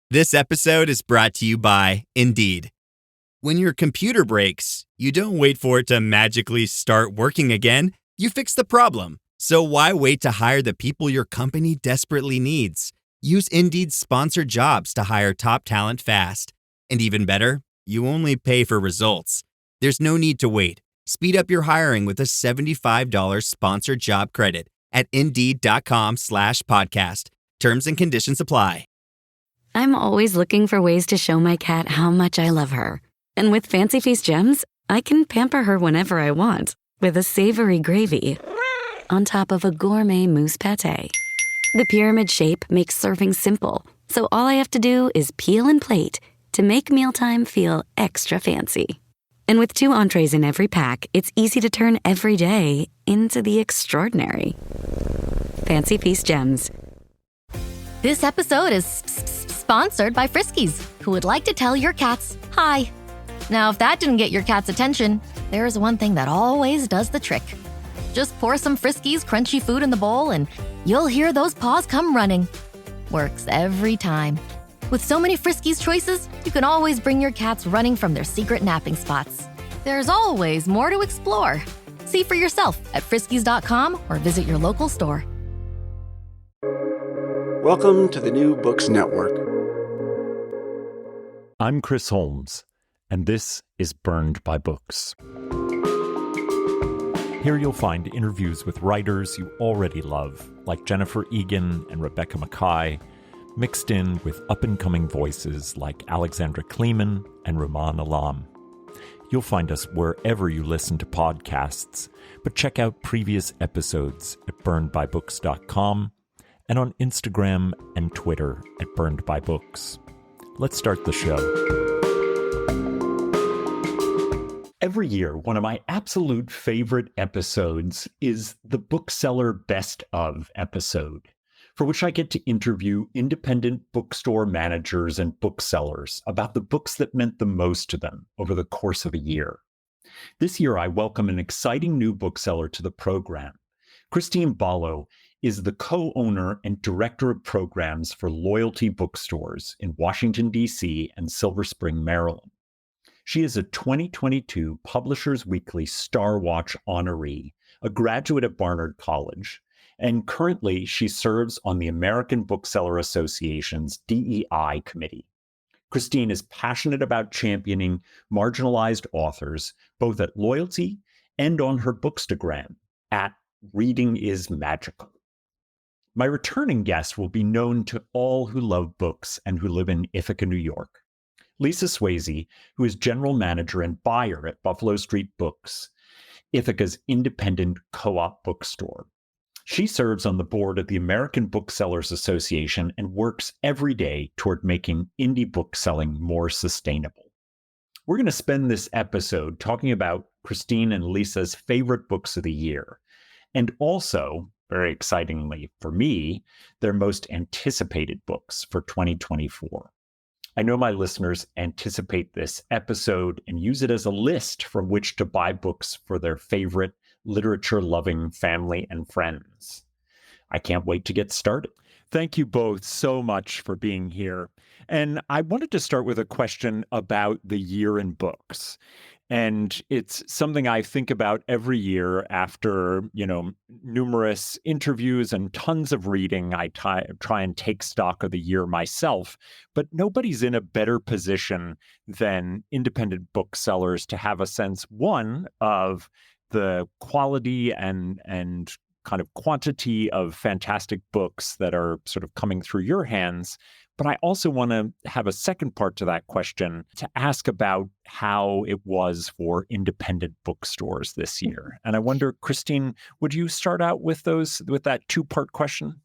This episode is brought to you by Indeed. When your computer breaks, you don't wait for it to magically start working again. You fix the problem. So why wait to hire the people your company desperately needs? Use Indeed's sponsored jobs to hire top talent fast. And even better, you only pay for results. There's no need to wait. Speed up your hiring with a $75 sponsored job credit at Indeed.com/podcast. Terms and conditions apply. I'm always looking for ways to show my cat how much I love her. And with Fancy Feast gems, I can pamper her whenever I want with a savory gravy on top of a gourmet mousse pâté. The pyramid shape makes serving simple, so all I have to do is peel and plate to make mealtime feel extra fancy. And with 2 entrees in every pack, it's easy to turn every day into the extraordinary. Fancy Feast gems. This episode is sponsored by Friskies, who would like to tell your cats hi. Now, if that didn't get your cat's attention, there's one thing that always does the trick. Just pour some Friskies crunchy food in the bowl and you'll hear those paws come running. Works every time. With so many Friskies choices, you can always bring your cats running from their secret napping spots. There's always more to explore. See for yourself at friskies.com or visit your local store. Welcome to the New Books Network. I'm Chris Holmes, and this is Burned by Books. Here you'll find interviews with writers you already love, like Jennifer Egan and Rebecca Mackay, mixed in with up-and-coming voices like Alexandra Kleeman and Rumaan Alam. You'll find us wherever you listen to podcasts, but check out previous episodes at burnedbybooks.com and on Instagram and Twitter at burnedbybooks. Let's start the show. Every year, one of my absolute favorite episodes is the Bookseller Best-Of episode, for which I get to interview independent bookstore managers and booksellers about the books that meant the most to them over the course of a year. This year, I welcome an exciting new bookseller to the program. Christine Ballo is the co-owner and director of programs for Loyalty Bookstores in Washington, D.C. and Silver Spring, Maryland. She is a 2022 Publishers Weekly Star Watch honoree, a graduate of Barnard College, and currently she serves on the American Bookseller Association's DEI committee. Christine is passionate about championing marginalized authors, both at Loyalty and on her Bookstagram at Reading is Magical. My returning guest will be known to all who love books and who live in Ithaca, New York. Lisa Swayze, who is general manager and buyer at Buffalo Street Books, Ithaca's independent co-op bookstore. She serves on the board of the American Booksellers Association and works every day toward making indie bookselling more sustainable. We're going to spend this episode talking about Christine and Lisa's favorite books of the year, and also, very excitingly for me, their most anticipated books for 2024. I know my listeners anticipate this episode and use it as a list from which to buy books for their favorite literature-loving family and friends. I can't wait to get started. Thank you both so much for being here. And I wanted to start with a question about the year in books. And it's something I think about every year after, numerous interviews and tons of reading. I try and take stock of the year myself, but nobody's in a better position than independent booksellers to have a sense, one, of the quality and kind of quantity of fantastic books that are sort of coming through your hands. But I also want to have a second part to that question to ask about how it was for independent bookstores this year. And I wonder, Christine, would you start out with that two-part question?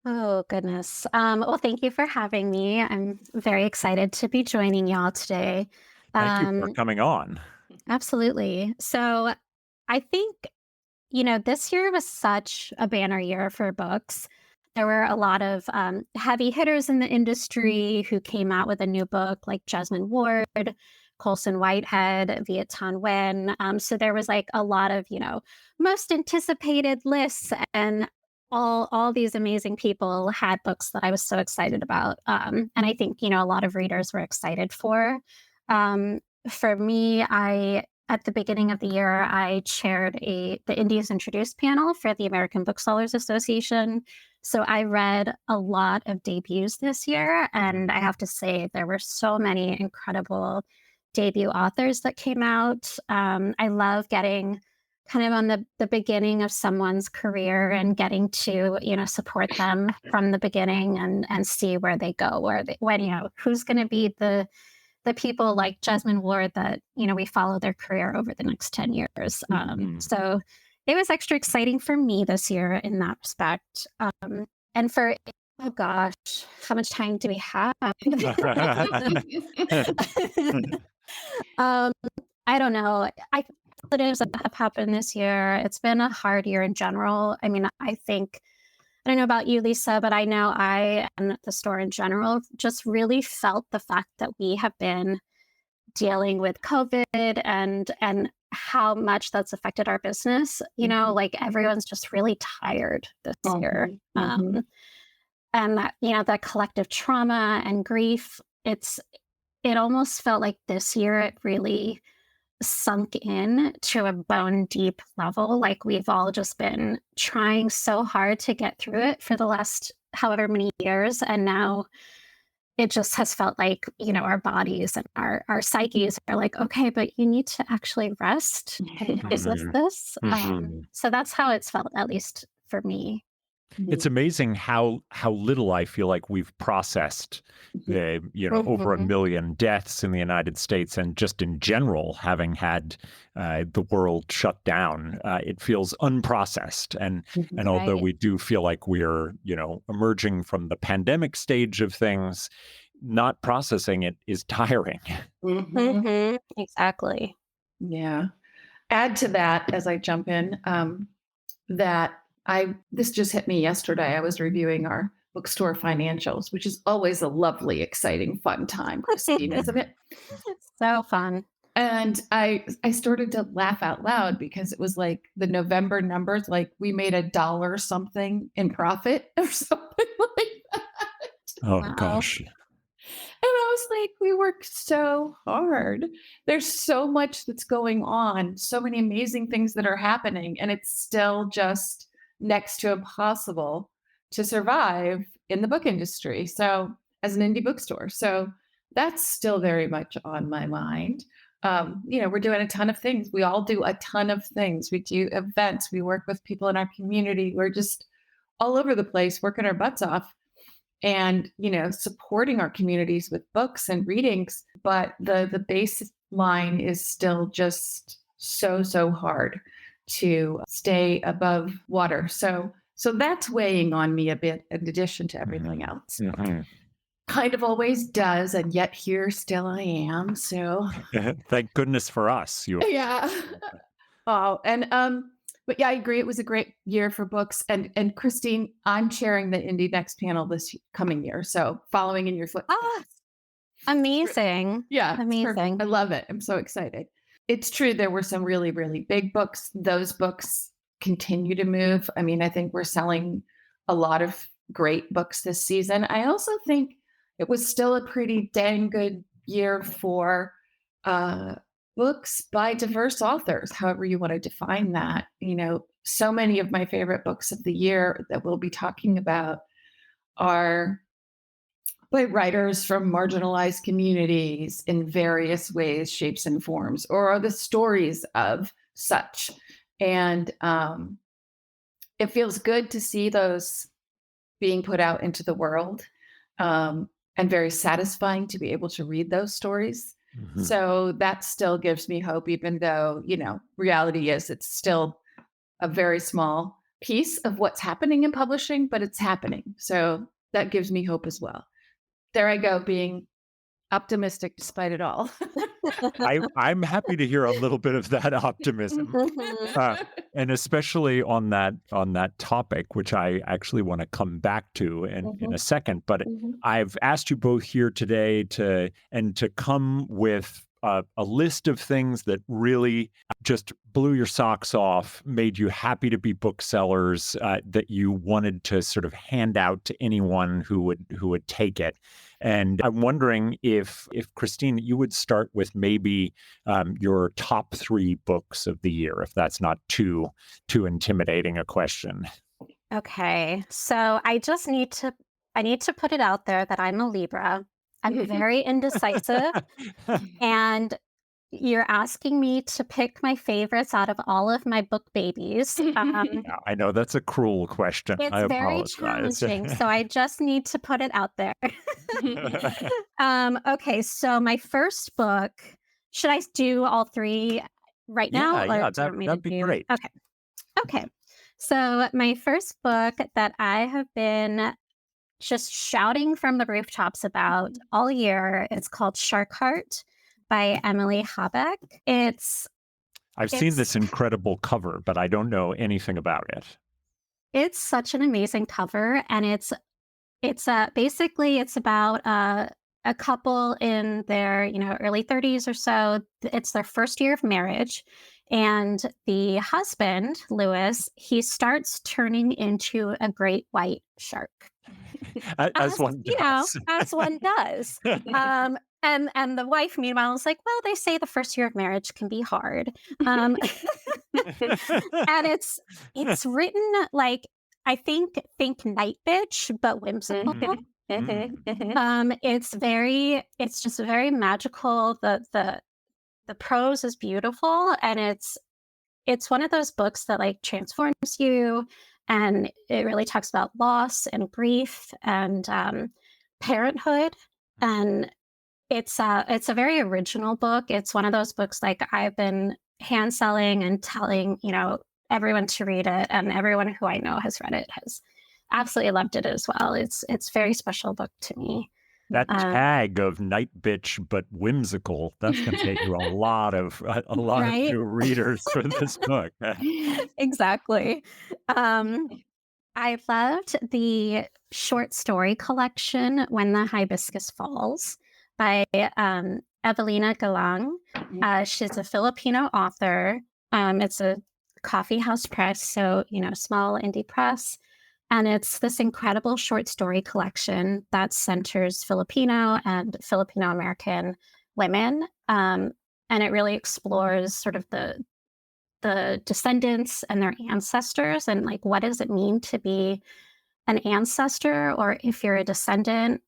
Oh, goodness. Well, thank you for having me. I'm very excited to be joining y'all today. Thank you for coming on. Absolutely. So I think, this year was such a banner year for books. There were a lot of heavy hitters in the industry who came out with a new book, like Jesmyn Ward, Colson Whitehead, Viet Thanh Nguyen. So there was like a lot of, most anticipated lists. And all these amazing people had books that I was so excited about. And I think, a lot of readers were excited for. Um, for me, at the beginning of the year, I chaired the Indies Introduced panel for the American Booksellers Association. So I read a lot of debuts this year, and I have to say there were so many incredible debut authors that came out. I love getting kind of on the beginning of someone's career and getting to, support them from the beginning and see where they go, who's going to be the people like Jasmine Ward that, we follow their career over the next 10 years. So it was extra exciting for me this year in that respect. And oh gosh, how much time do we have? I don't know. Positives that have happened this year. It's been a hard year in general. I mean, I don't know about you, Lisa, but I know I and the store in general just really felt the fact that we have been dealing with COVID and how much that's affected our business. Like everyone's just really tired this year. And that, that collective trauma and grief, it almost felt like this year it really sunk in to a bone deep level. Like we've all just been trying so hard to get through it for the last however many years. And now it just has felt like, our bodies and our psyches are like, okay, but you need to actually rest and resist this. So that's how it's felt, at least for me. It's amazing how little I feel like we've processed, over 1 million deaths in the United States, and just in general, having had the world shut down, it feels unprocessed. And although we do feel like we're, emerging from the pandemic stage of things, not processing it is tiring. Exactly. Yeah. Add to that, as I jump in, that this just hit me yesterday. I was reviewing our bookstore financials, which is always a lovely, exciting, fun time, Christine, isn't it? It's so fun. And I started to laugh out loud because it was like the November numbers, like we made $1 something in profit or something like that. Oh, gosh. And I was like, we work so hard. There's so much that's going on, so many amazing things that are happening, and it's still just next to impossible to survive in the book industry. So as an indie bookstore, so that's still very much on my mind. We're doing a ton of things. We all do a ton of things. We do events. We work with people in our community. We're just all over the place, working our butts off and, supporting our communities with books and readings. But the baseline is still just so hard to stay above water. So that's weighing on me a bit in addition to everything else. Kind of always does. And yet here still I am. So thank goodness for us. Yeah. Oh, and but yeah, I agree. It was a great year for books. And Christine, I'm chairing the Indie Next panel this coming year. So following in your footsteps. Amazing. Yeah. Amazing. I love it. I'm so excited. It's true. There were some really, really big books. Those books continue to move. I mean, I think we're selling a lot of great books this season. I also think it was still a pretty dang good year for books by diverse authors, however you want to define that. So many of my favorite books of the year that we'll be talking about are by writers from marginalized communities in various ways, shapes, and forms, or are the stories of such. And it feels good to see those being put out into the world, and very satisfying to be able to read those stories. So that still gives me hope, even though, reality is it's still a very small piece of what's happening in publishing, but it's happening. So that gives me hope as well. There I go, being optimistic despite it all. I'm happy to hear a little bit of that optimism, and especially on that topic, which I actually want to come back to in a second. But I've asked you both here today to come with a list of things that really just blew your socks off, made you happy to be booksellers, that you wanted to sort of hand out to anyone who would take it. And I'm wondering if Christine, you would start with maybe your top 3 books of the year, if that's not too intimidating a question. Okay. So I need to put it out there that I'm a Libra. I'm very indecisive, and you're asking me to pick my favorites out of all of my book babies. Yeah, I know that's a cruel question. I It's very apologize. challenging, so I just need to put it out there. Okay, so my first book, should I do all 3 right now, or yeah, do you want me to that'd be do? great. Okay. Okay. So my first book that I have been just shouting from the rooftops about all year, it's called Shark Heart by Emily Habeck. I've seen this incredible cover, but I don't know anything about it. It's such an amazing cover, and it's basically it's about a couple in their early 30s or so. It's their first year of marriage, and the husband, Lewis, he starts turning into a great white shark. As one does. As one does. And the wife, meanwhile, is like, well, they say the first year of marriage can be hard. And it's written like, I think Night Bitch, but whimsical. It's just very magical. The prose is beautiful, and it's one of those books that like transforms you, and it really talks about loss and grief and parenthood. And it's a very original book. It's one of those books like I've been hand selling and telling everyone to read it, and everyone who I know has read it has absolutely loved it as well. It's a very special book to me. That tag of Night Bitch but whimsical, that's going to get you a lot of Right? new readers for this book. Exactly. I loved the short story collection When the Hibiscus Falls by Evelina Galang. She's a Filipino author. It's a coffee house press, so small indie press. And it's this incredible short story collection that centers Filipino and Filipino American women. And it really explores sort of the descendants and their ancestors, and like, what does it mean to be an ancestor, or if you're a descendant,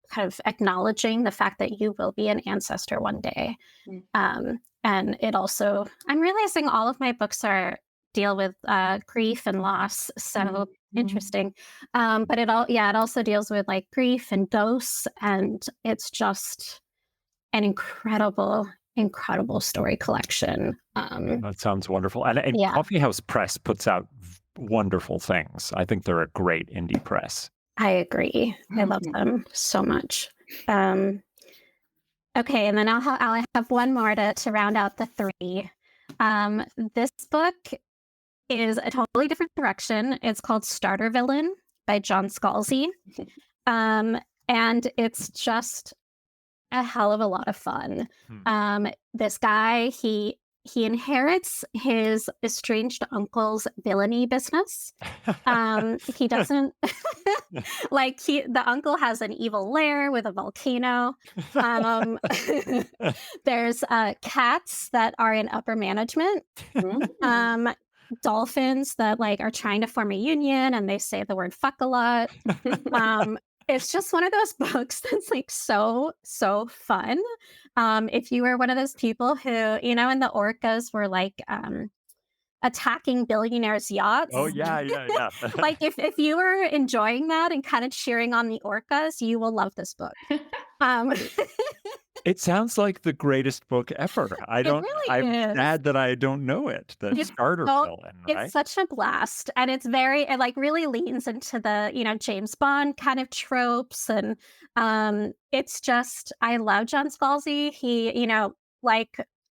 kind of acknowledging the fact that you will be an ancestor one day. And it also, I'm realizing all of my books deal with grief and loss. So interesting. But it also deals with like grief and ghosts, and it's just an incredible story collection. That sounds wonderful. And Coffee House Press puts out wonderful things. I think they're a great indie press. I agree. I love them so much. Okay, and then I'll have one more to round out the 3. This book is a totally different direction. It's called Starter Villain by John Scalzi. And it's just a hell of a lot of fun. This guy, he inherits his estranged uncle's villainy business. He doesn't the uncle has an evil lair with a volcano. There's cats that are in upper management. Dolphins that like are trying to form a union, and they say the word fuck a lot. It's just one of those books that's like so fun. If you were one of those people who, and the orcas were like attacking billionaires' yachts. Oh yeah. Like if you were enjoying that and kind of cheering on the orcas, you will love this book. It sounds like the greatest book ever. I'm sad that I don't know it. The Starter Villain, right? It's such a blast. And it really leans into the, James Bond kind of tropes. And it's just, I love John Scalzi. He,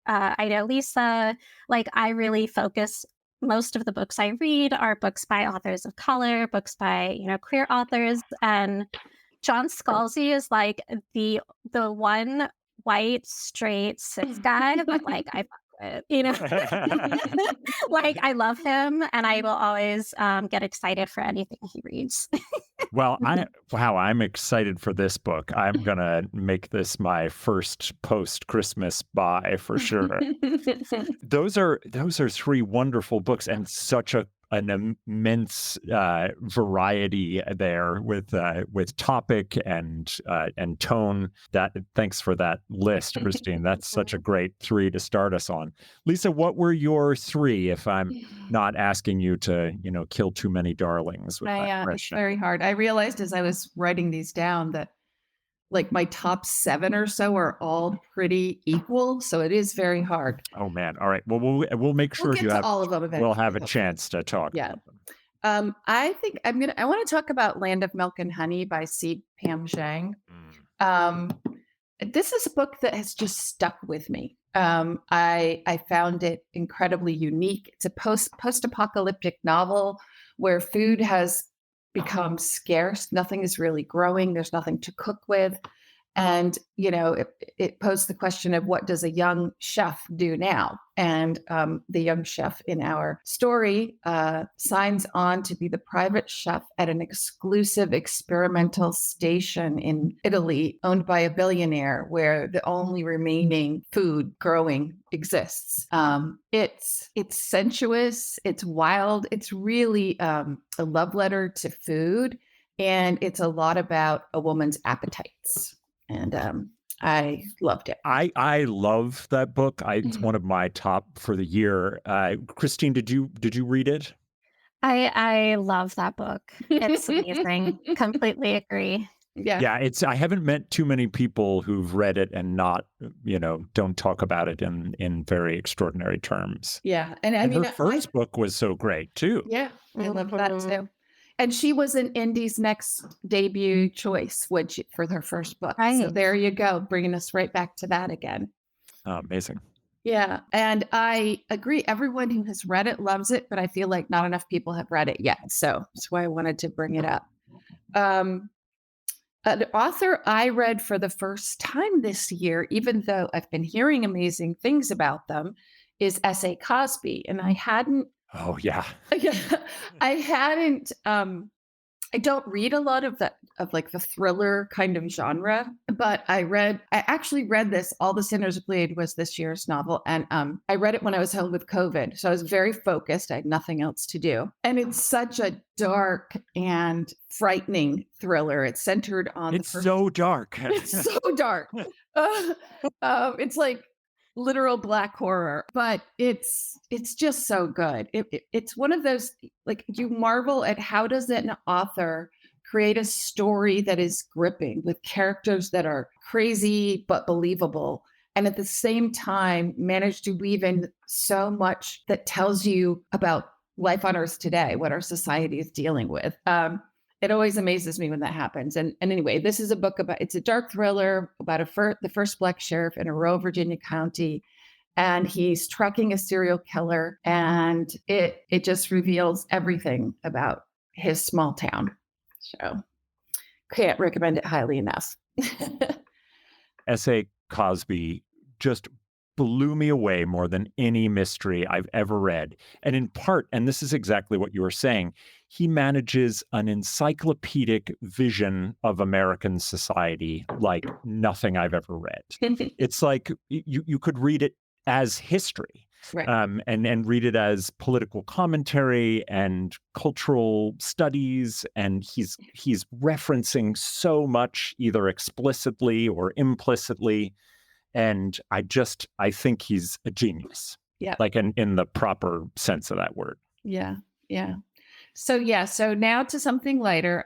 I know Lisa, I really focus, most of the books I read are books by authors of color, books by, queer authors. And John Scalzi is like the one white, straight, cis guy, but like I fuck with, you know, like I love him and I will always get excited for anything he reads. Well, I'm excited for this book. I'm gonna make this my first post-Christmas buy for sure. Those are three wonderful books and such an immense variety there with topic and tone. That thanks for that list, Christine. That's such a great three to start us on. Lisa, what were your three? If I'm not asking you to, kill too many darlings with that It's question. very hard. I realized as I was writing these down that like my top 7 or so are all pretty equal. So it is very hard. Oh man! All right. Well, we'll make sure We'll get you to have all of them eventually. we'll have a chance to talk. Yeah. About them. I think I want to talk about Land of Milk and Honey by C. Pam Zhang. This is a book that has just stuck with me. I found it incredibly unique. It's a post-apocalyptic novel where food has become scarce. Nothing is really growing. There's nothing to cook with. And, it posed the question of what does a young chef do now? And the young chef in our story signs on to be the private chef at an exclusive experimental station in Italy owned by a billionaire where the only remaining food growing exists. It's sensuous. It's wild. It's really a love letter to food. And it's a lot about a woman's appetites. And I loved it. I love that book. It's one of my top for the year. Christine, did you read it? I love that book. It's amazing. Completely agree. Yeah. I haven't met too many people who've read it and not, don't talk about it in very extraordinary terms. Yeah. And her first book was so great too. Yeah. I love that too. And she was an Indie's next debut choice for her first book. Right. So there you go, bringing us right back to that again. Oh, amazing. Yeah. And I agree. Everyone who has read it loves it, but I feel like not enough people have read it yet. So that's why I wanted to bring it up. An author I read for the first time this year, even though I've been hearing amazing things about them, is S.A. Cosby. And I hadn't. Oh, yeah. I hadn't. I don't read a lot of the thriller kind of genre, but I actually read this. All the Sinners Bleed was this year's novel. And I read it when I was home with COVID. So I was very focused. I had nothing else to do. And it's such a dark and frightening thriller. It's centered on It's so dark. It's so dark. It's like literal black horror, but it's just so good. It's one of those, like, you marvel at how does an author create a story that is gripping with characters that are crazy but believable, and at the same time manage to weave in so much that tells you about life on Earth today, what our society is dealing with. It always amazes me when that happens. And anyway, this is a book it's a dark thriller about the first Black sheriff in a rural Virginia county. And he's tracking a serial killer. And it just reveals everything about his small town. So can't recommend it highly enough. S.A. Cosby just blew me away more than any mystery I've ever read. And in part, and this is exactly what you were saying, he manages an encyclopedic vision of American society like nothing I've ever read. It's like you could read it as history, right. And read it as political commentary and cultural studies. And he's referencing so much, either explicitly or implicitly. And I think he's a genius. Yeah. Like in the proper sense of that word. Yeah. Yeah. So now to something lighter.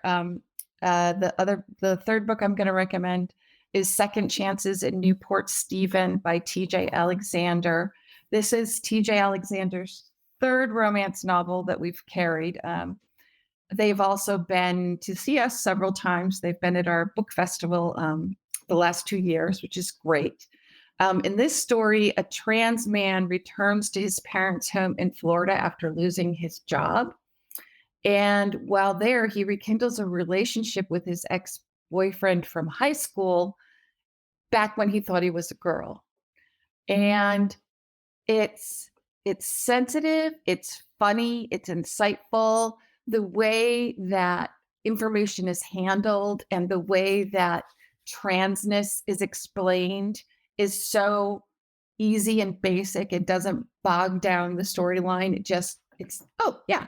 The third book I'm going to recommend is Second Chances in Newport Stephen by T.J. Alexander. This is T.J. Alexander's third romance novel that we've carried. They've also been to see us several times. They've been at our book festival the last 2 years, which is great. In this story, a trans man returns to his parents' home in Florida after losing his job. And while there, he rekindles a relationship with his ex-boyfriend from high school back when he thought he was a girl. And it's sensitive, it's funny, it's insightful. The way that information is handled and the way that transness is explained is so easy and basic. It doesn't bog down the storyline. It's oh yeah,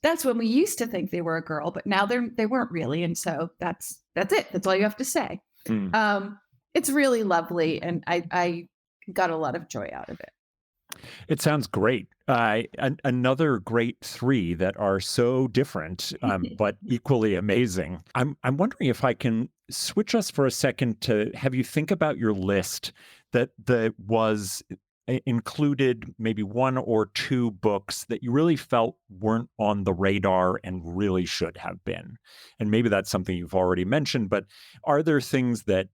that's when we used to think they were a girl, but now they weren't really. And so that's it. That's all you have to say. It's really lovely, and I got a lot of joy out of it. It sounds great. Another great three that are so different, but equally amazing. I'm wondering if I can switch us for a second to have you think about your list that was included maybe one or two books that you really felt weren't on the radar and really should have been. And maybe that's something you've already mentioned, but are there things that,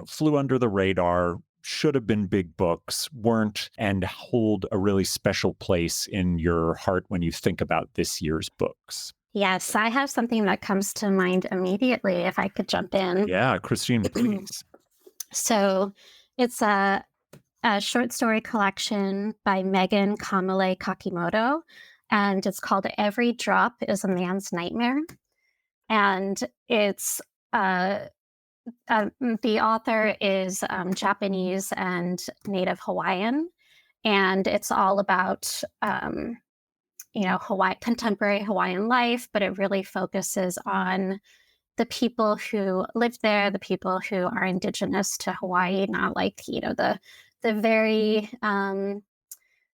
flew under the radar, should have been big books, weren't, and hold a really special place in your heart when you think about this year's books? Yes, I have something that comes to mind immediately if I could jump in. Yeah, Christine, please. So it's a short story collection by Megan Kamale Kakimoto, and it's called Every Drop is a Man's Nightmare. And it's the author is Japanese and Native Hawaiian, and it's all about contemporary Hawaiian life, but it really focuses on the people who live there, the people who are indigenous to Hawaii, not like the very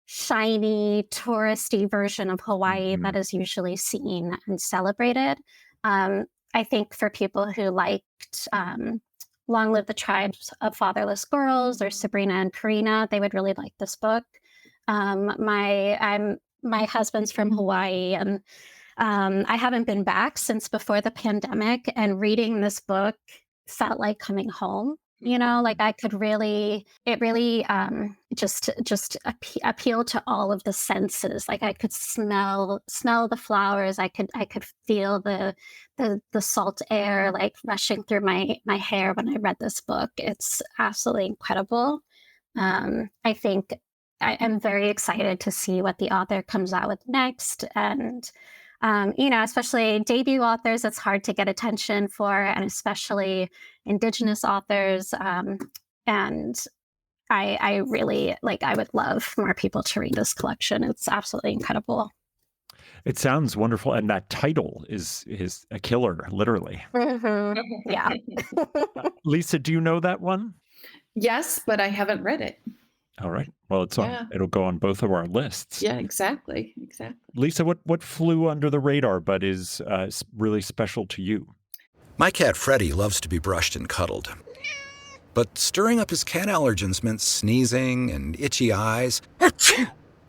shiny touristy version of Hawaii that is usually seen and celebrated. I think for people who liked Long Live the Tribes of Fatherless Girls or Sabrina and Karina, they would really like this book. My husband's from Hawaii, and I haven't been back since before the pandemic, and reading this book felt like coming home. Like it really just appealed to all of the senses. Like I could smell the flowers. I could feel the salt air like rushing through my hair when I read this book. It's absolutely incredible. I think I am very excited to see what the author comes out with next. And especially debut authors, it's hard to get attention for, and especially Indigenous authors. And I really I would love more people to read this collection. It's absolutely incredible. It sounds wonderful. And that title is a killer, literally. Yeah. Lisa, do you know that one? Yes, but I haven't read it. All right. Well, it'll go on both of our lists. Yeah, exactly. Lisa, what flew under the radar but is really special to you? My cat Freddie loves to be brushed and cuddled. But stirring up his cat allergens meant sneezing and itchy eyes.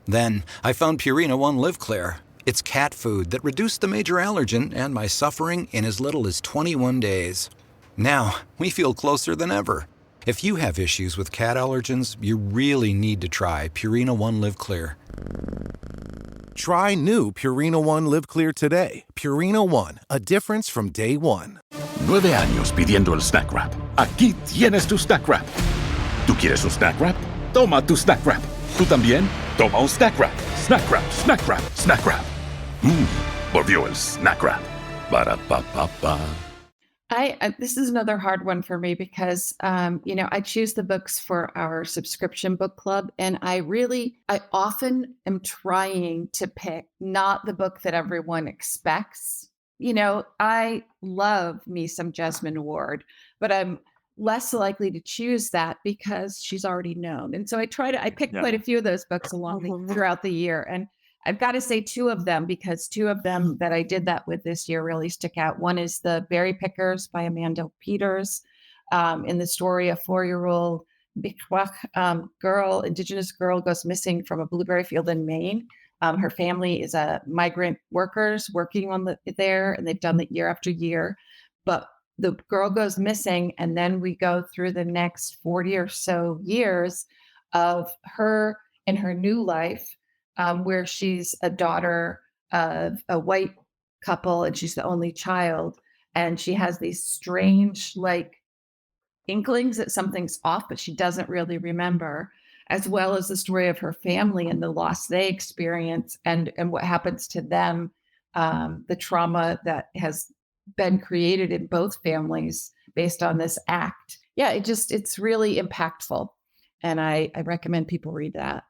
Then I found Purina One Live Clear. It's cat food that reduced the major allergen and my suffering in as little as 21 days. Now, we feel closer than ever. If you have issues with cat allergens, you really need to try Purina One Live Clear. Try new Purina One Live Clear today. Purina One, a difference from day one. 9 años pidiendo el Snack Wrap. Aquí tienes tu Snack Wrap. ¿Tú quieres un Snack Wrap? Toma tu Snack Wrap. ¿Tú también? Toma un Snack Wrap. Snack Wrap, Snack Wrap, Snack Wrap. Volvió el Snack Wrap. Ba-da-ba-ba-ba. This is another hard one for me because, I choose the books for our subscription book club. And I often am trying to pick not the book that everyone expects. I love me some Jesmyn Ward, but I'm less likely to choose that because she's already known. And so I pick quite a few of those books throughout the year. And I've got to say two of them, because two of them that I did that with this year really stick out. One is The Berry Pickers by Amanda Peters. In the story, a 4-year-old Indigenous girl goes missing from a blueberry field in Maine. Her family is migrant workers working there, and they've done that year after year. But the girl goes missing, and then we go through the next 40 or so years of her in her new life, where she's a daughter of a white couple and she's the only child. And she has these strange, inklings that something's off, but she doesn't really remember, as well as the story of her family and the loss they experience and what happens to them, the trauma that has been created in both families based on this act. Yeah, it's really impactful. And I recommend people read that.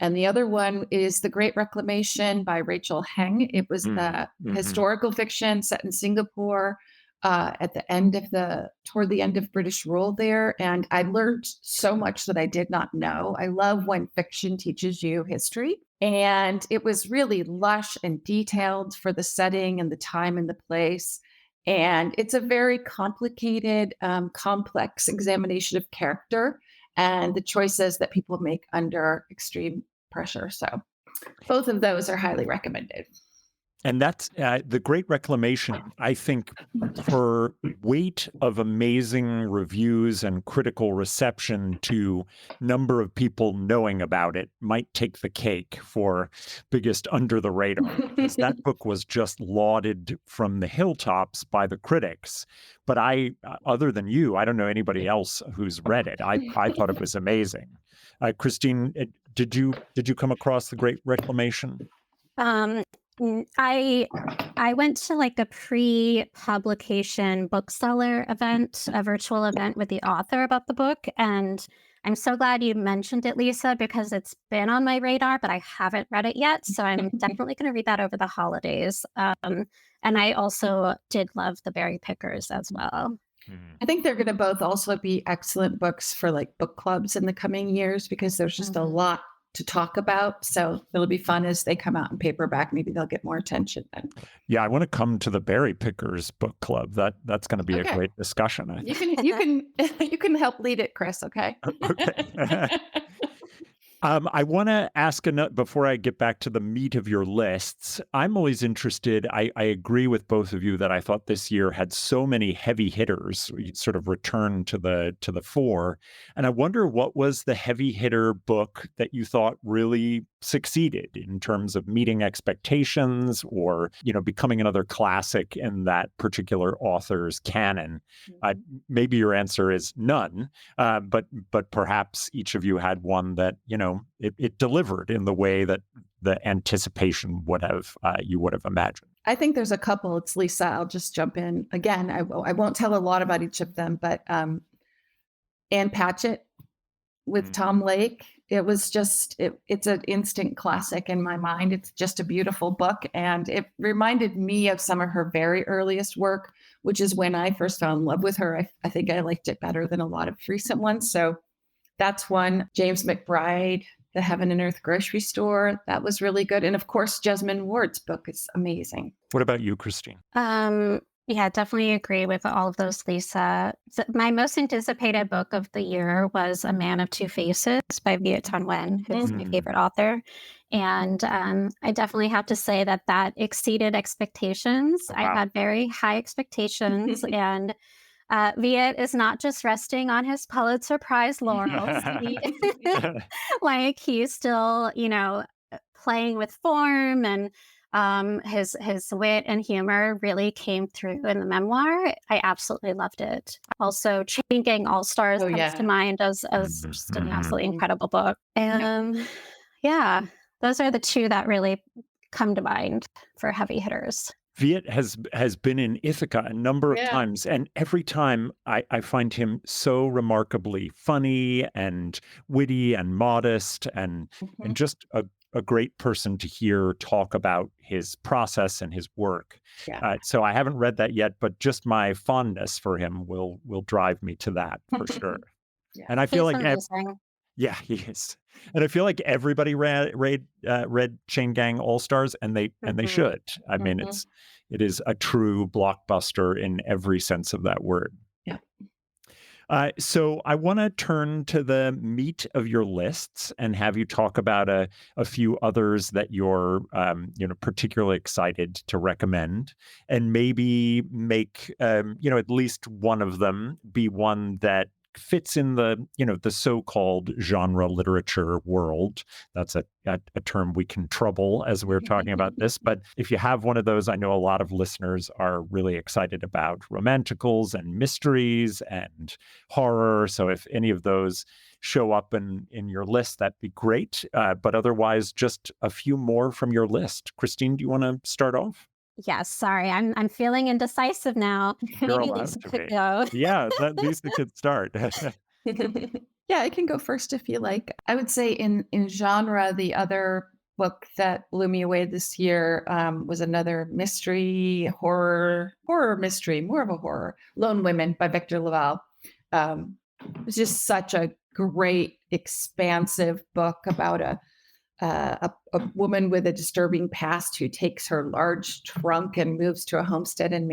And the other one is The Great Reclamation by Rachel Heng. It was the historical fiction set in Singapore toward the end of British rule there. And I learned so much that I did not know. I love when fiction teaches you history. And it was really lush and detailed for the setting and the time and the place. And it's a very complicated, complex examination of character and the choices that people make under extreme pressure. So both of those are highly recommended. And that's The Great Reclamation, I think, for weight of amazing reviews and critical reception to number of people knowing about it, might take the cake for biggest under the radar. Because that book was just lauded from the hilltops by the critics. But other than you, I don't know anybody else who's read it. I thought it was amazing. Christine, did you come across The Great Reclamation? I went to like a pre-publication bookseller event, a virtual event with the author about the book. And I'm so glad you mentioned it, Lisa, because it's been on my radar, but I haven't read it yet. So I'm definitely going to read that over the holidays. And I also did love The Berry Pickers as well. I think they're going to both also be excellent books for like book clubs in the coming years, because there's just a lot to talk about. So it'll be fun as they come out in paperback. Maybe they'll get more attention then. Yeah, I want to come to the Berry Pickers book club. That's going to be a great discussion. I think. You can help lead it, Chris. Okay. Okay. I want to ask before I get back to the meat of your lists. I'm always interested. I agree with both of you that I thought this year had so many heavy hitters sort of return to the fore, and I wonder what was the heavy hitter book that you thought really succeeded in terms of meeting expectations or becoming another classic in that particular author's canon. Maybe your answer is none, but perhaps each of you had one that it delivered in the way that the anticipation you would have imagined. I think there's a couple. It's Lisa. I'll just jump in again. I won't tell a lot about each of them, but Anne Patchett with Tom Lake. It was just, it's an instant classic in my mind. It's just a beautiful book. And it reminded me of some of her very earliest work, which is when I first fell in love with her. I think I liked it better than a lot of recent ones. So that's one. James McBride, The Heaven and Earth Grocery Store. That was really good. And of course, Jesmyn Ward's book is amazing. What about you, Christine? Yeah, definitely agree with all of those, Lisa. My most anticipated book of the year was A Man of Two Faces by Viet Thanh Nguyen, who's my favorite author. And I definitely have to say that exceeded expectations. Wow. I had very high expectations. And Viet is not just resting on his Pulitzer Prize laurels. He's still, playing with form, and his wit and humor really came through in the memoir. I absolutely loved it. Also, Chain Gang All-Stars comes to mind as just an absolutely incredible book. And yeah, those are the two that really come to mind for heavy hitters. Viet has been in Ithaca a number of times, and every time I find him so remarkably funny and witty and modest and just a great person to hear talk about his process and his work. Yeah. So I haven't read that yet, but just my fondness for him will drive me to that for sure. Yeah. And I feel yeah, he is. And I feel like everybody read Chain Gang All-Stars, and they should. I mean, it is a true blockbuster in every sense of that word. Yeah. So I want to turn to the meat of your lists and have you talk about a few others that you're particularly excited to recommend, and maybe make at least one of them be one that fits in the so-called genre literature world. That's a term we can trouble as we're talking about this. But if you have one of those, I know a lot of listeners are really excited about romanticals and mysteries and horror. So if any of those show up in your list, that'd be great. But otherwise, just a few more from your list. Christine, do you want to start off? Yes, sorry, I'm feeling indecisive now. You're Maybe allowed Lisa to could be. go. Yeah, Lisa could start. Yeah, I can go first if you like. I would say in genre, the other book that blew me away this year was another horror mystery, more of a horror, Lone Women by Victor Laval. It was just such a great, expansive book about a woman with a disturbing past who takes her large trunk and moves to a homestead in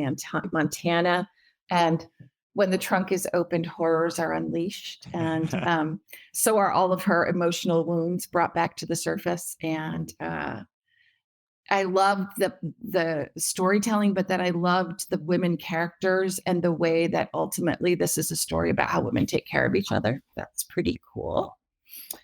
Montana. And when the trunk is opened, horrors are unleashed. And so are all of her emotional wounds brought back to the surface. And I loved the storytelling, but that I loved the women characters and the way that ultimately this is a story about how women take care of each other. That's pretty cool.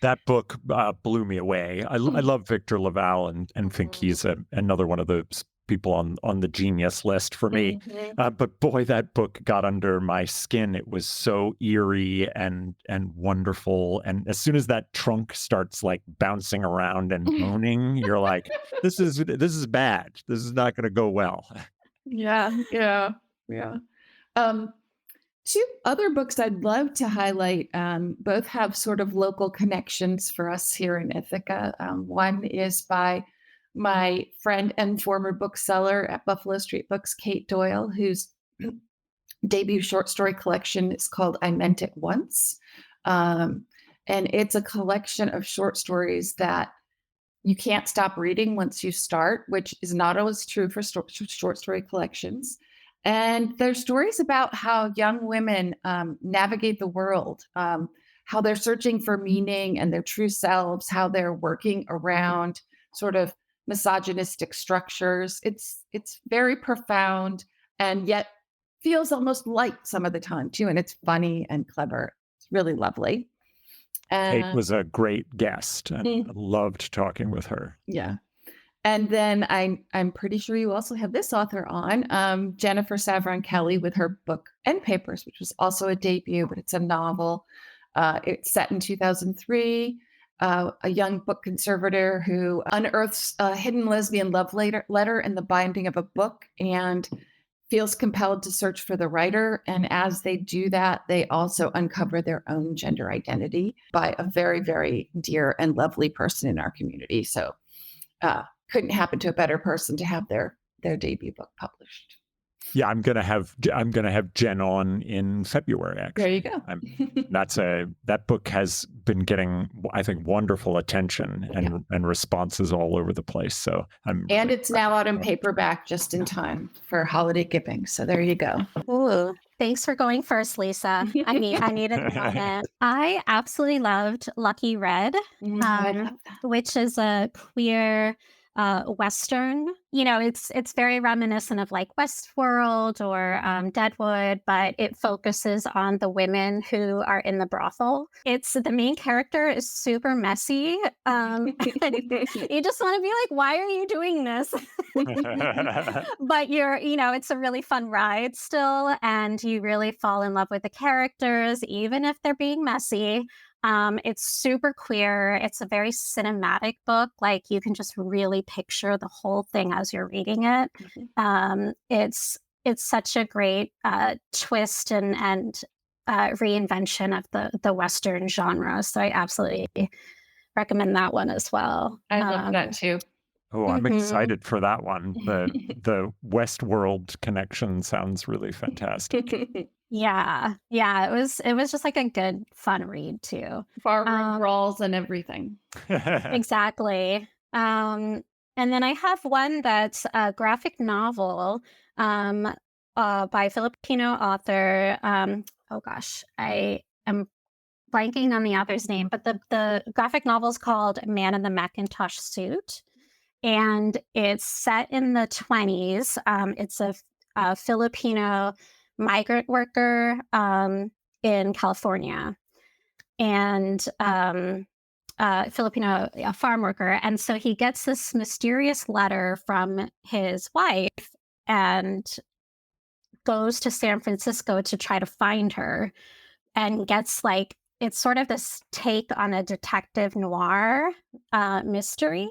That book blew me away. I love Victor Laval and think he's another one of those people on the genius list for me. But boy, that book got under my skin. It was so eerie and wonderful. And as soon as that trunk starts like bouncing around and moaning, you're like, this is bad. This is not going to go well. Yeah. Two other books I'd love to highlight, both have sort of local connections for us here in Ithaca. One is by my friend and former bookseller at Buffalo Street Books, Kate Doyle, whose debut short story collection is called I Meant It Once. And it's a collection of short stories that you can't stop reading once you start, which is not always true for short story collections. And they're stories about how young women navigate the world, how they're searching for meaning and their true selves, how they're working around sort of misogynistic structures. It's very profound and yet feels almost light some of the time too. And it's funny and clever. It's really lovely. Kate was a great guest. I loved talking with her. Yeah. And then I'm pretty sure you also have this author on, Jennifer Savron Kelly, with her book End Papers, which was also a debut, but it's a novel. It's set in 2003. A young book conservator who unearths a hidden lesbian love letter in the binding of a book and feels compelled to search for the writer. And as they do that, they also uncover their own gender identity by a very, very dear and lovely person in our community. So couldn't happen to a better person to have their debut book published. Yeah, I'm gonna have Jen on in February. Actually, there you go. That book has been getting, I think, wonderful attention and responses all over the place. So it's now out in paperback just in time for holiday giving. So there you go. Ooh, thanks for going first, Lisa. I needed a moment. I absolutely loved Lucky Red, which is a queer Western. It's very reminiscent of like Westworld or Deadwood, but it focuses on the women who are in the brothel. It's the main character is super messy. You just want to be like, why are you doing this? But it's a really fun ride still, and you really fall in love with the characters, even if they're being messy. It's super queer. It's a very cinematic book. Like you can just really picture the whole thing as you're reading it. It's such a great twist and reinvention of the Western genre. So I absolutely recommend that one as well. I love that too. Oh, I'm excited for that one. The Westworld connection sounds really fantastic. Yeah. It was just like a good, fun read too. Farm brawls and everything. Exactly. And then I have one that's a graphic novel by Filipino author. Oh gosh, I am blanking on the author's name, but the graphic novel is called Man in the Macintosh Suit. And it's set in the 1920s. It's a Filipino migrant worker in California, and Filipino farm worker. And so he gets this mysterious letter from his wife and goes to San Francisco to try to find her, and gets like, it's sort of this take on a detective noir mystery.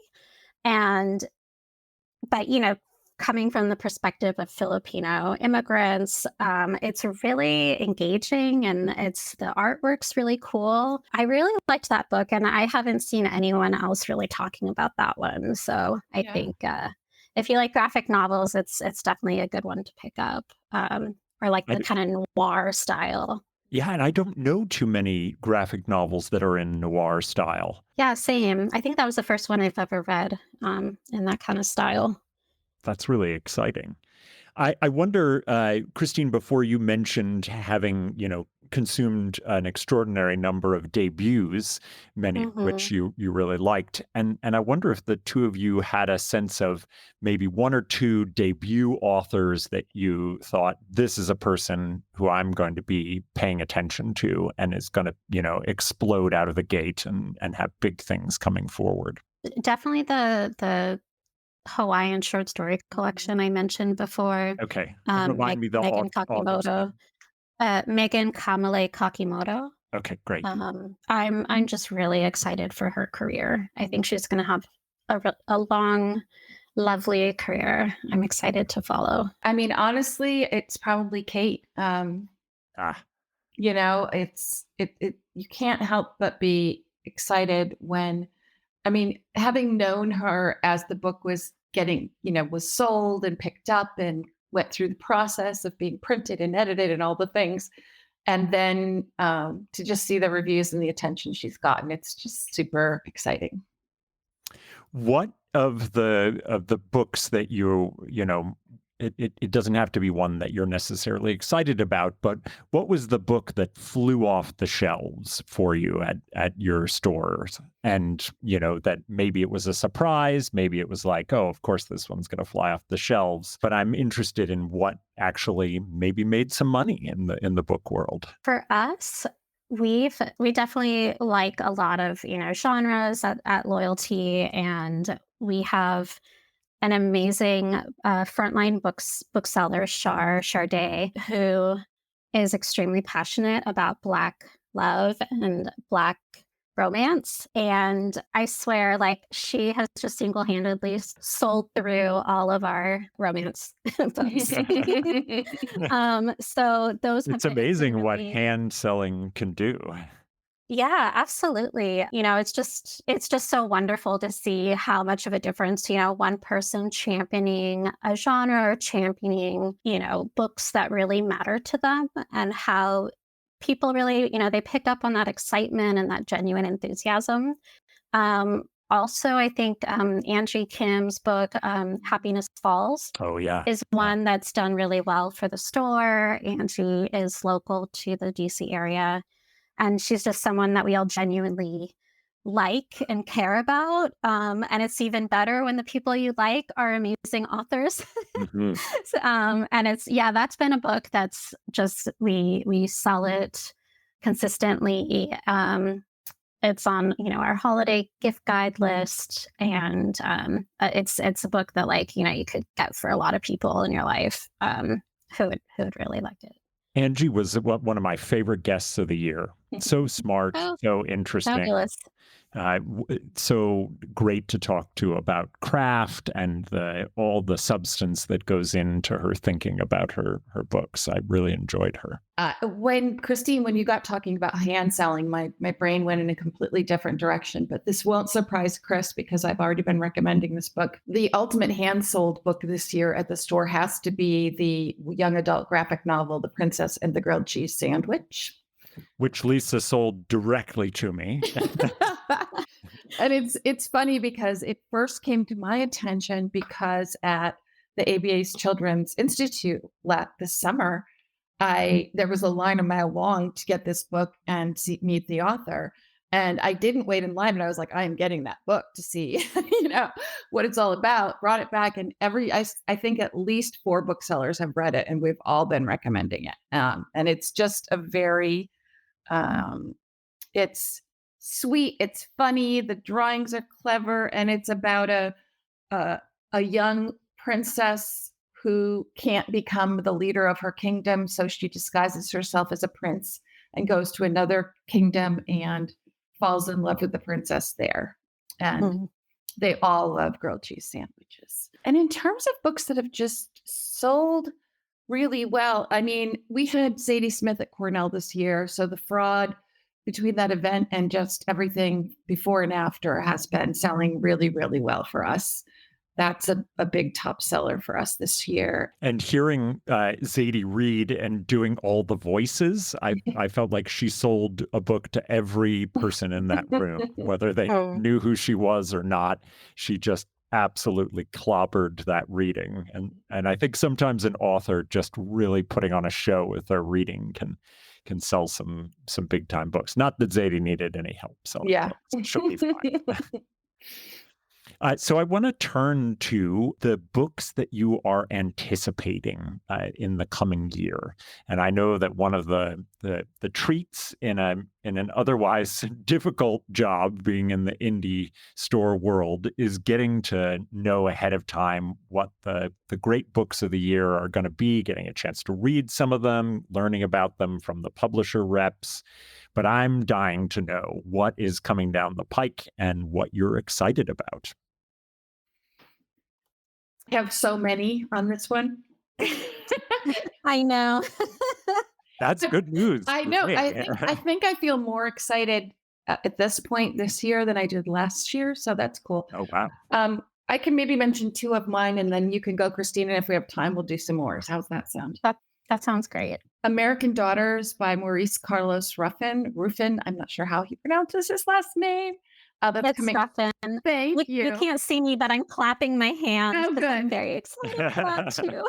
And, but, coming from the perspective of Filipino immigrants, it's really engaging, and the artwork's really cool. I really liked that book, and I haven't seen anyone else really talking about that one. So I think if you like graphic novels, it's definitely a good one to pick up, or like the kind of noir style. Yeah, and I don't know too many graphic novels that are in noir style. Yeah, same. I think that was the first one I've ever read in that kind of style. That's really exciting. I wonder, Christine, before you mentioned having, consumed an extraordinary number of debuts, many of which you really liked. And I wonder if the two of you had a sense of maybe one or two debut authors that you thought, this is a person who I'm going to be paying attention to and is going to, explode out of the gate and have big things coming forward. Definitely the Hawaiian short story collection I mentioned before. Okay. Remind me the Megan author. Kakimoto. Megan Kamale Kakimoto. Okay, great. I'm just really excited for her career. I think she's going to have a long, lovely career. I'm excited to follow. I mean, honestly, it's probably Kate. You can't help but be excited when, having known her as the book was getting, was sold and picked up and went through the process of being printed and edited and all the things. And then to just see the reviews and the attention she's gotten, it's just super exciting. What of the books that it doesn't have to be one that you're necessarily excited about, but what was the book that flew off the shelves for you at your stores? And, that maybe it was a surprise, maybe it was like, oh, of course this one's going to fly off the shelves, but I'm interested in what actually maybe made some money in the book world. For us, we definitely like a lot of, genres at Loyalty, and we have an amazing frontline bookseller, Charday, who is extremely passionate about Black love and Black romance. And I swear, she has just single-handedly sold through all of our romance books. So those. It's amazing what hand selling can do. Yeah, absolutely. It's just so wonderful to see how much of a difference, one person championing a genre or championing, books that really matter to them, and how people really, they pick up on that excitement and that genuine enthusiasm. Also, I think Angie Kim's book, Happiness Falls, is one that's done really well for the store. Angie is local to the DC area. And she's just someone that we all genuinely like and care about. And it's even better when the people you like are amazing authors. And that's been a book that's just, we sell it consistently. It's on, our holiday gift guide list. And it's a book that you could get for a lot of people in your life who would really like it. Angie was one of my favorite guests of the year. So smart, so interesting. Fabulous. So great to talk to about craft and all the substance that goes into her thinking about her books. I really enjoyed her. Christine, when you got talking about hand selling, my brain went in a completely different direction, but this won't surprise Chris because I've already been recommending this book. The ultimate hand sold book this year at the store has to be the young adult graphic novel, The Princess and the Grilled Cheese Sandwich, which Lisa sold directly to me. And it's funny because it first came to my attention because at the ABA's Children's Institute this summer, there was a line a mile long to get this book and meet the author. And I didn't wait in line, and I was like, I am getting that book to see, what it's all about. Brought it back, and I think at least 4 booksellers have read it, and we've all been recommending it. And it's just a very It's sweet, it's funny, the drawings are clever, and it's about a young princess who can't become the leader of her kingdom, so she disguises herself as a prince and goes to another kingdom and falls in love with the princess there. And they all love grilled cheese sandwiches. And in terms of books that have just sold really well, I mean, we had Zadie Smith at Cornell this year, so The Fraud, between that event and just everything before and after, has been selling really, really well for us. That's a big top seller for us this year. And hearing Zadie read and doing all the voices, I felt like she sold a book to every person in that room, whether they knew who she was or not. She just absolutely clobbered that reading. And I think sometimes an author just really putting on a show with their reading can sell some big time books. Not that Zadie needed any help selling books. She'll be fine. So I want to turn to the books that you are anticipating in the coming year. And I know that one of the treats in an otherwise difficult job being in the indie store world is getting to know ahead of time what the great books of the year are going to be, getting a chance to read some of them, learning about them from the publisher reps. But I'm dying to know what is coming down the pike and what you're excited about. I have so many on this one. I know. That's good news. I know. I think I feel more excited at this point this year than I did last year. So that's cool. Oh, wow. I can maybe mention two of mine and then you can go, Christina. If we have time, we'll do some more. How's that sound? That sounds great. American Daughters by Maurice Carlos Ruffin. I'm not sure how he pronounces his last name. That's coming. Ruffin. Thank you. You can't see me, but I'm clapping my hands. Oh, good. I'm very excited for that too.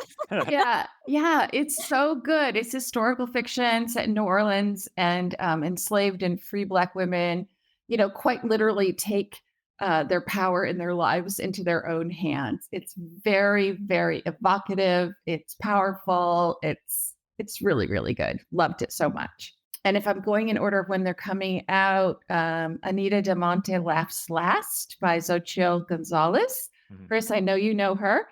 Yeah, it's so good. It's historical fiction set in New Orleans, and enslaved and free Black women, quite literally take their power in their lives into their own hands. It's very, very evocative. It's powerful. It's really, really good. Loved it so much. And if I'm going in order of when they're coming out, Anita de Monte Laughs Last by Xochitl Gonzalez. Chris, I know you know her.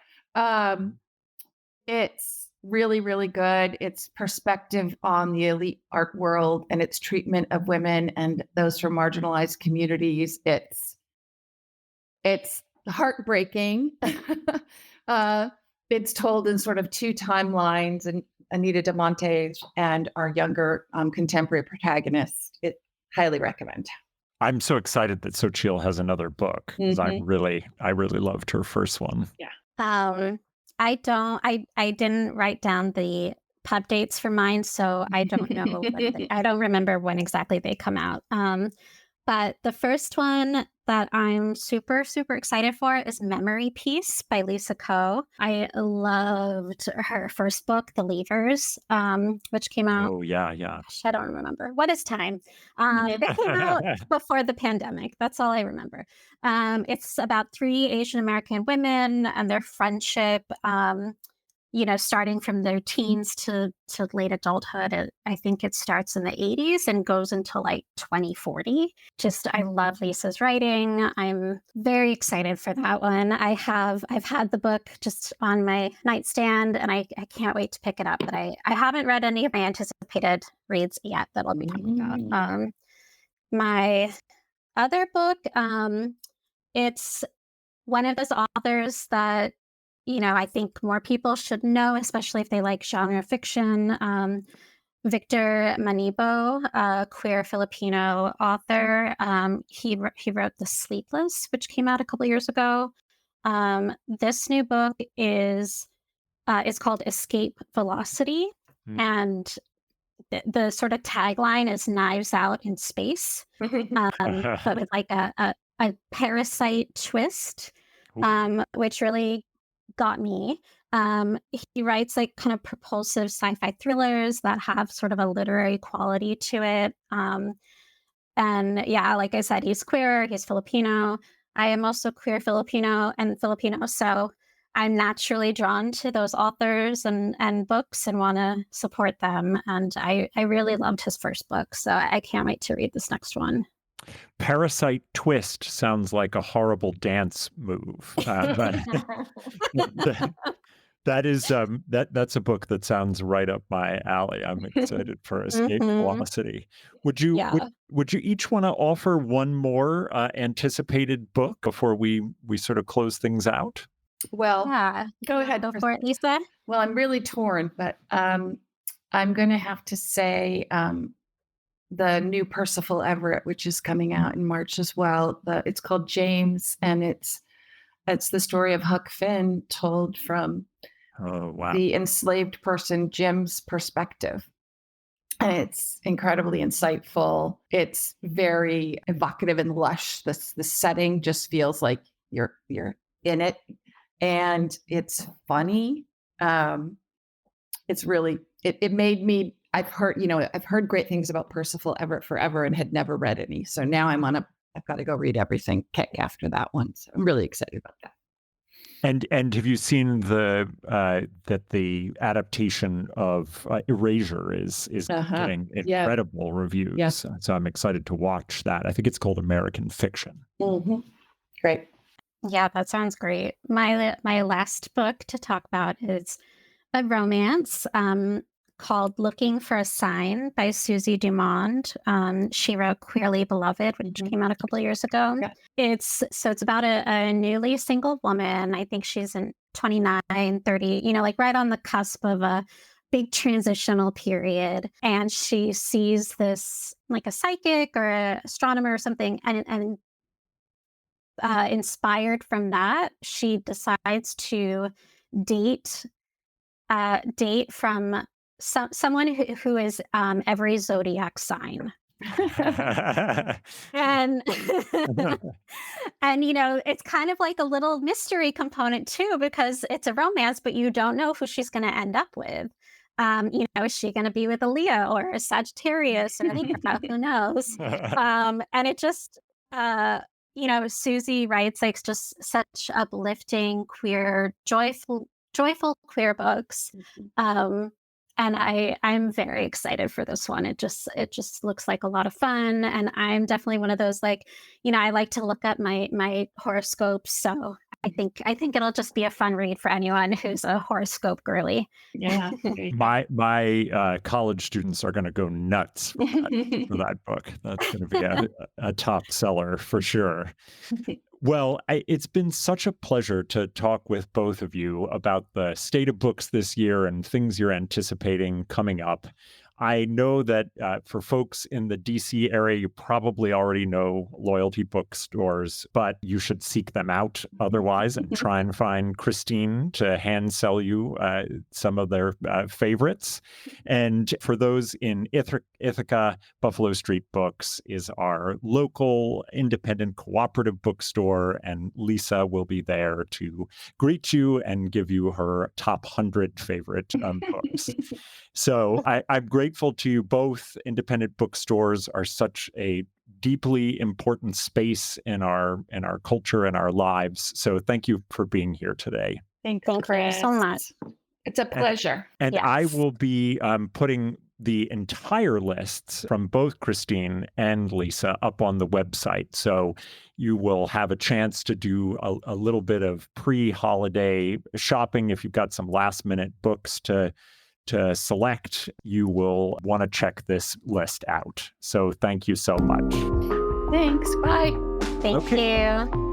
It's really, really good. It's perspective on the elite art world and its treatment of women and those from marginalized communities. It's heartbreaking. It's told in sort of two timelines, and Anita de Monte and our younger contemporary protagonist. Highly recommend. I'm so excited that Xochitl has another book because I really loved her first one. Yeah. I didn't write down the pub dates for mine, so I don't know. I don't remember when exactly they come out. But the first one that I'm super, super excited for is Memory Piece by Lisa Ko. I loved her first book, The Leavers, which came out. Oh, yeah. I don't remember. What is time? It came out before the pandemic. That's all I remember. It's about 3 Asian American women and their friendship, starting from their teens to late adulthood. I think it starts in the 80s and goes until like 2040. I love Lisa's writing. I'm very excited for that one. I've had the book just on my nightstand and I can't wait to pick it up. But I haven't read any of my anticipated reads yet that I'll be talking about. My other book, it's one of those authors that I think more people should know, especially if they like genre fiction. Victor Manibo, a queer Filipino author. He wrote The Sleepless, which came out a couple years ago. This new book is called Escape Velocity, and the sort of tagline is Knives Out in Space, but with like a parasite twist, which really got me. He writes like kind of propulsive sci-fi thrillers that have sort of a literary quality to it. And yeah, like I said, he's queer, he's Filipino. I am also queer Filipino, so I'm naturally drawn to those authors and books and want to support them. And I really loved his first book, so I can't wait to read this next one. Parasite Twist sounds like a horrible dance move, but that's a book that sounds right up my alley. I'm excited for Escape Velocity. Would you each want to offer one more anticipated book before we sort of close things out? Well, go ahead. Go for it, Lisa. Well, I'm really torn, but I'm going to have to say the new Percival Everett, which is coming out in March as well. It's called James, and it's the story of Huck Finn told from the enslaved person Jim's perspective. And it's incredibly insightful. It's very evocative and lush. The setting just feels like you're in it, and it's funny. It's really it made me. I've heard great things about Percival Everett forever and had never read any. So now I've got to go read everything kick after that one. So I'm really excited about that. And have you seen that the adaptation of Erasure is getting incredible reviews? Yes. So I'm excited to watch that. I think it's called American Fiction. Mm-hmm. Great. Yeah, that sounds great. My last book to talk about is a romance called Looking for a Sign by Susie Dumond. She wrote Queerly Beloved, which came out a couple of years ago. Yeah. It's about a newly single woman. I think she's in 29, 30, like right on the cusp of a big transitional period. And she sees this, like a psychic or an astronomer or something, and inspired from that, she decides to date from someone who is every zodiac sign. and it's kind of like a little mystery component too, because it's a romance, but you don't know who she's going to end up with. Is she going to be with a Leo or a Sagittarius or who knows? And it just Susie writes like just such uplifting, queer, joyful queer books. And I'm very excited for this one. It just looks like a lot of fun. And I'm definitely one of those, like, I like to look up my horoscopes. So I think it'll just be a fun read for anyone who's a horoscope girly. Yeah. My college students are going to go nuts for that book. That's going to be a top seller for sure. Well, it's been such a pleasure to talk with both of you about the state of books this year and things you're anticipating coming up. I know that for folks in the DC area, you probably already know loyalty bookstores, but you should seek them out otherwise and try and find Christine to hand sell you some of their favorites. And for those in Ithaca, Buffalo Street Books is our local independent cooperative bookstore, and Lisa will be there to greet you and give you her top 100 favorite books. So I'm grateful to you both. Independent bookstores are such a deeply important space in our culture and our lives. So thank you for being here today. Thank you so much. It's a pleasure. And yes. I will be putting the entire lists from both Christine and Lisa up on the website. So you will have a chance to do a little bit of pre-holiday shopping. If you've got some last-minute books to select, you will want to check this list out. So thank you so much. Thanks. Bye. Thank you.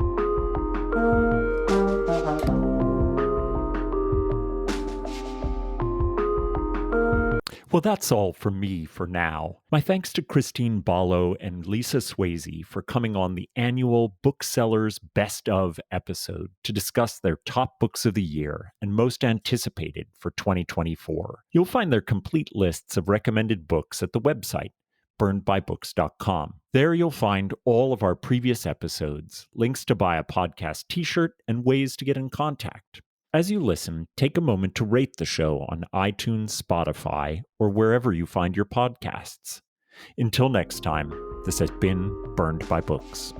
Well, that's all from me for now. My thanks to Christine Ballo and Lisa Swayze for coming on the annual Booksellers Best-Of episode to discuss their top books of the year and most anticipated for 2024. You'll find their complete lists of recommended books at the website, burnedbybooks.com. There you'll find all of our previous episodes, links to buy a podcast t-shirt, and ways to get in contact. As you listen, take a moment to rate the show on iTunes, Spotify, or wherever you find your podcasts. Until next time, this has been Burned by Books.